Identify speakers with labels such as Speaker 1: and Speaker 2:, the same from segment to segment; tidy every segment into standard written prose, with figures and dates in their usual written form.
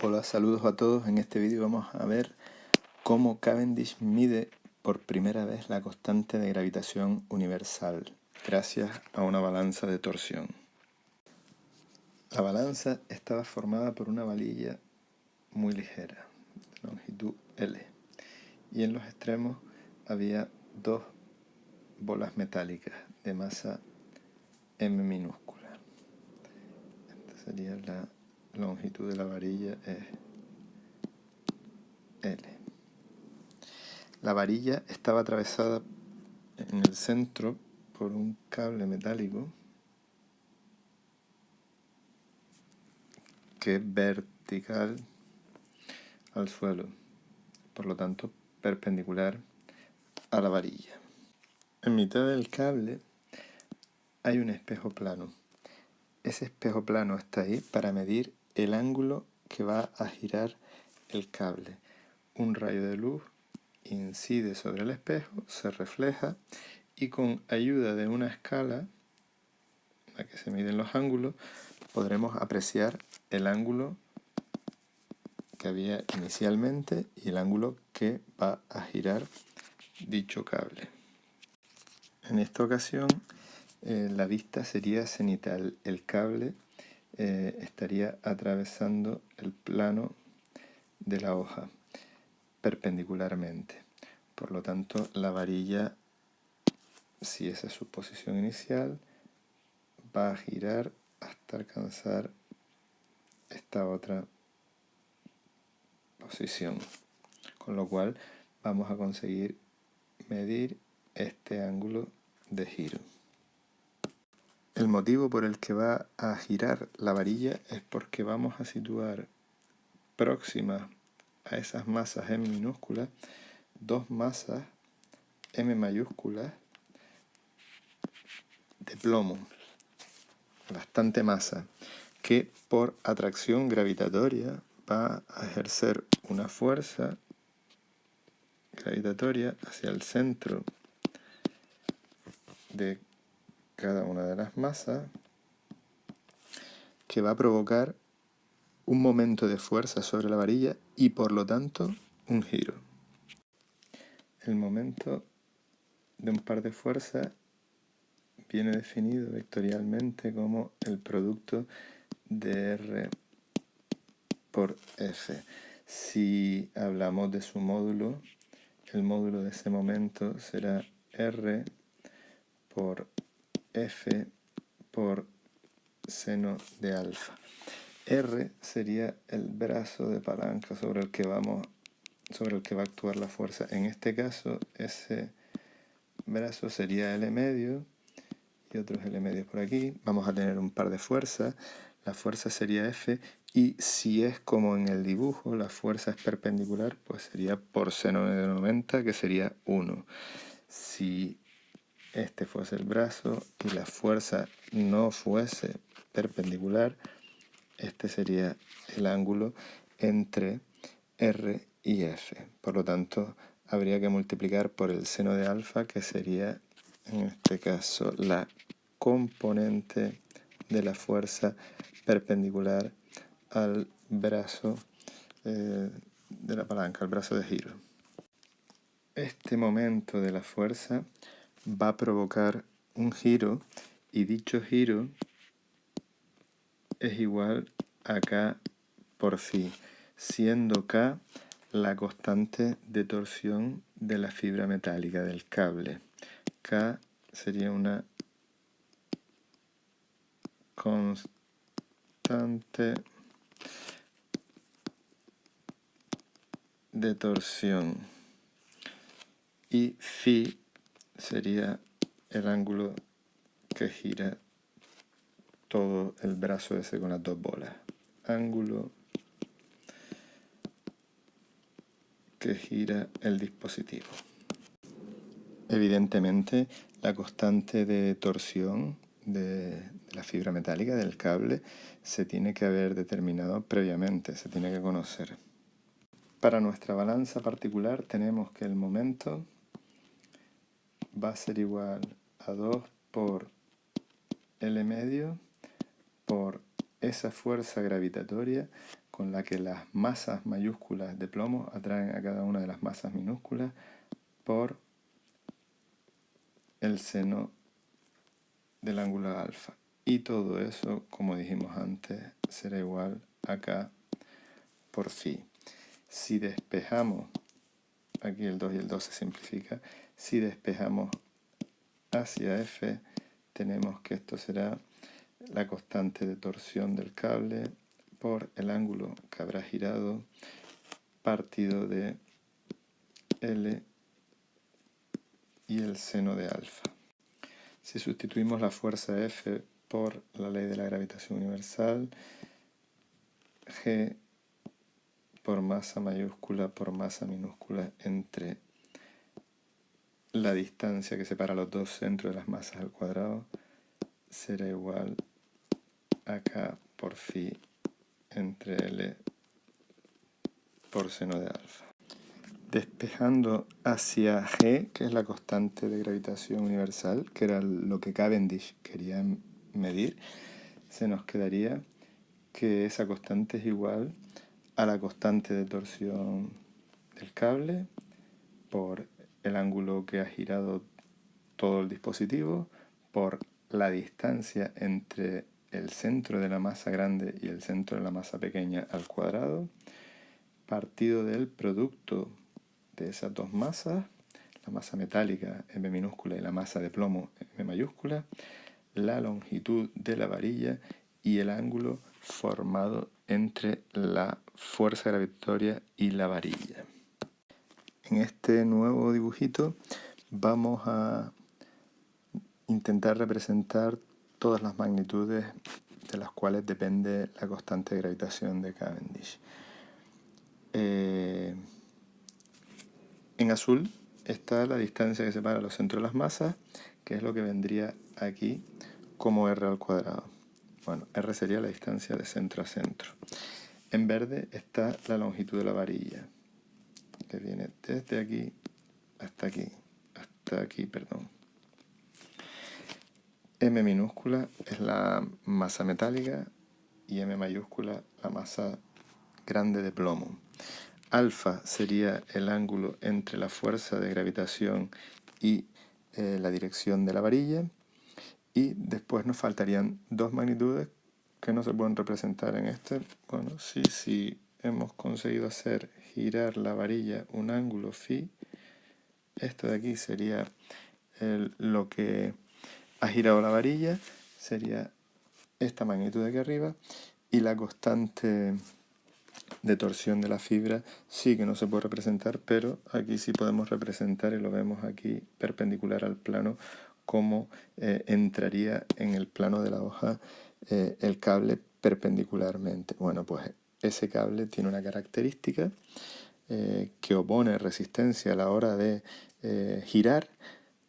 Speaker 1: Hola, saludos a todos. En este vídeo vamos a ver cómo Cavendish mide por primera vez la constante de gravitación universal gracias a una balanza de torsión. La balanza estaba formada por una varilla muy ligera, de longitud L, y en los extremos había dos bolas metálicas de masa M minúscula. Esta sería la longitud de la varilla, es L. La varilla estaba atravesada en el centro por un cable metálico que es vertical al suelo, por lo tanto perpendicular a la varilla. En mitad del cable hay un espejo plano. Ese espejo plano está ahí para medir el ángulo que va a girar el cable. Un rayo de luz incide sobre el espejo, se refleja y con ayuda de una escala en la que se miden los ángulos podremos apreciar el ángulo que había inicialmente y el ángulo que va a girar dicho cable. En esta ocasión la vista sería cenital. El cable estaría atravesando el plano de la hoja perpendicularmente. Por lo tanto, la varilla, si esa es su posición inicial, va a girar hasta alcanzar esta otra posición. Con lo cual vamos a conseguir medir este ángulo de giro. El motivo por el que va a girar la varilla es porque vamos a situar próximas a esas masas M minúsculas dos masas M mayúsculas de plomo, bastante masa, que por atracción gravitatoria va a ejercer una fuerza gravitatoria hacia el centro de cada una de las masas, que va a provocar un momento de fuerza sobre la varilla y por lo tanto un giro. El momento de un par de fuerzas viene definido vectorialmente como el producto de R por F. Si hablamos de su módulo, el módulo de ese momento será R por F por seno de alfa. R sería el brazo de palanca sobre el que va a actuar la fuerza. En este caso, ese brazo sería L medio y otros L medios por aquí. Vamos a tener un par de fuerzas. La fuerza sería F y si es como en el dibujo, la fuerza es perpendicular, pues sería por seno de 90, que sería 1. Si este fuese el brazo y la fuerza no fuese perpendicular, este sería el ángulo entre R y F. Por lo tanto, habría que multiplicar por el seno de alfa, que sería, en este caso, la componente de la fuerza perpendicular al brazo de la palanca, al brazo de giro. Este momento de la fuerza va a provocar un giro y dicho giro es igual a K por phi, siendo K la constante de torsión de la fibra metálica del cable. K sería una constante de torsión y phi sería el ángulo que gira todo el brazo ese con las dos bolas. Ángulo que gira el dispositivo. Evidentemente, la constante de torsión de la fibra metálica del cable se tiene que haber determinado previamente, se tiene que conocer. Para nuestra balanza particular tenemos que el momento va a ser igual a 2 por L medio por esa fuerza gravitatoria con la que las masas mayúsculas de plomo atraen a cada una de las masas minúsculas por el seno del ángulo alfa. Y todo eso, como dijimos antes, será igual a K por phi. Si despejamos, aquí el 2 y el 2 se simplifica, si despejamos hacia F, tenemos que esto será la constante de torsión del cable por el ángulo que habrá girado partido de L y el seno de alfa. Si sustituimos la fuerza F por la ley de la gravitación universal, G por masa mayúscula por masa minúscula entre la distancia que separa los dos centros de las masas al cuadrado será igual a K por phi entre L por seno de alfa. Despejando hacia G, que es la constante de gravitación universal, que era lo que Cavendish quería medir, se nos quedaría que esa constante es igual a la constante de torsión del cable por el ángulo que ha girado todo el dispositivo, por la distancia entre el centro de la masa grande y el centro de la masa pequeña al cuadrado, partido del producto de esas dos masas, la masa metálica M minúscula y la masa de plomo M mayúscula, la longitud de la varilla y el ángulo formado entre la fuerza gravitatoria y la varilla. En este nuevo dibujito vamos a intentar representar todas las magnitudes de las cuales depende la constante de gravitación de Cavendish. En azul está la distancia que separa los centros de las masas, que es lo que vendría aquí como r al cuadrado. Bueno, r sería la distancia de centro a centro. En verde está la longitud de la varilla, que viene desde aquí hasta aquí, perdón. M minúscula es la masa metálica y M mayúscula la masa grande de plomo. Alfa sería el ángulo entre la fuerza de gravitación y la dirección de la varilla. Y después nos faltarían dos magnitudes que no se pueden representar en este. Bueno, si hemos conseguido hacer girar la varilla un ángulo phi, esto de aquí sería lo que ha girado la varilla, sería esta magnitud de aquí arriba, y la constante de torsión de la fibra sí que no se puede representar, pero aquí sí podemos representar, y lo vemos aquí perpendicular al plano, cómo entraría en el plano de la hoja el cable perpendicularmente. Bueno, pues ese cable tiene una característica que opone resistencia a la hora de girar,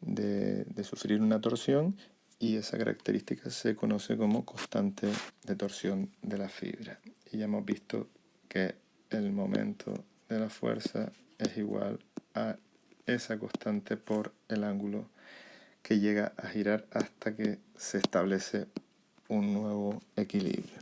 Speaker 1: de sufrir una torsión, y esa característica se conoce como constante de torsión de la fibra. Y ya hemos visto que el momento de la fuerza es igual a esa constante por el ángulo que llega a girar hasta que se establece un nuevo equilibrio.